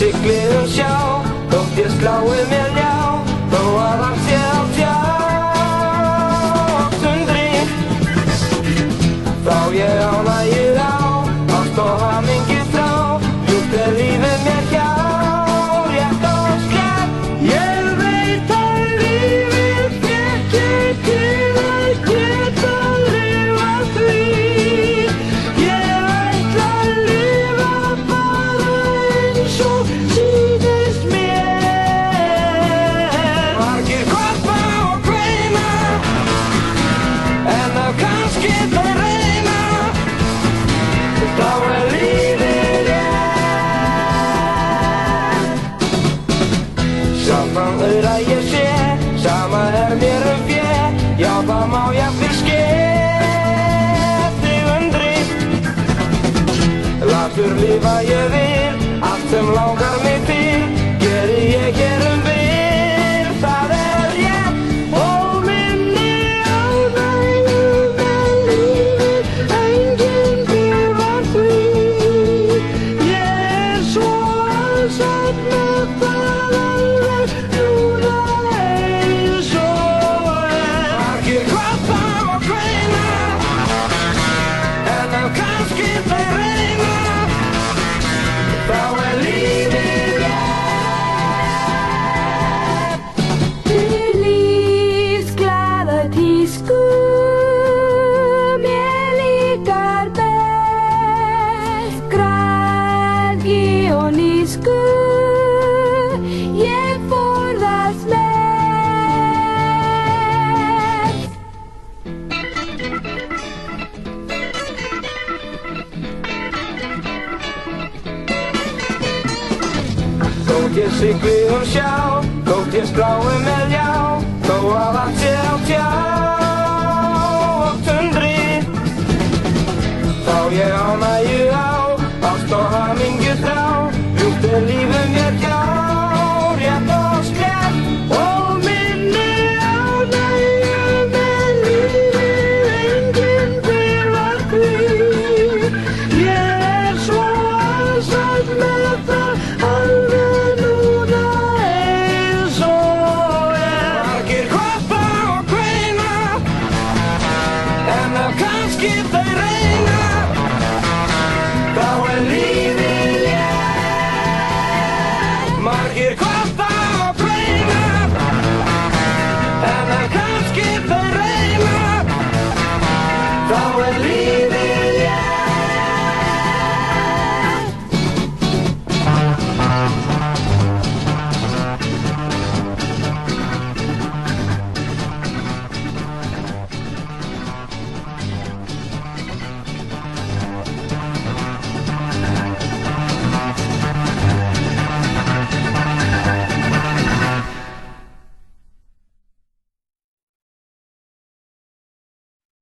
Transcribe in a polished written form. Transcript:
sigli sjá, þótt ég slái mér ljá, þó að hann sé á tjátundri. Þá ég ánægju á, ást og hamingju þrá, ljúft er lífið mér hjá, rétt og slétt. Ég veit að lífið fékk ég til að geta lifað því. Ég ætla að lifa bara eins og sýnist mér. Margir kvarta og kveina, en það kannski þeir reyna, þá er lífið rétt. Sjaldan aura ég sé, sama er mér fé, já það má jafnvel ske þig undri. Latur lifa ég vil, allt sem langar mig til, geri ég hér bil, það er rétt. Og minni ánægju með lífið, enginn bifar því. Ég er svo alsæll með það alveg núna eins og er. Margir kvarta og kveina, en ef kannski þeir reyna, þá er lífið rétt. Til lífs glaða tísku mér líkar best, græðgi og nísku ég forðast mest. Þótt ég sigli sjá, þótt ég slái mér ljá, þó að allt sé á tjátundri. Þá ég ánægju á, ást og hamingju þrá, ljúft er lífið mér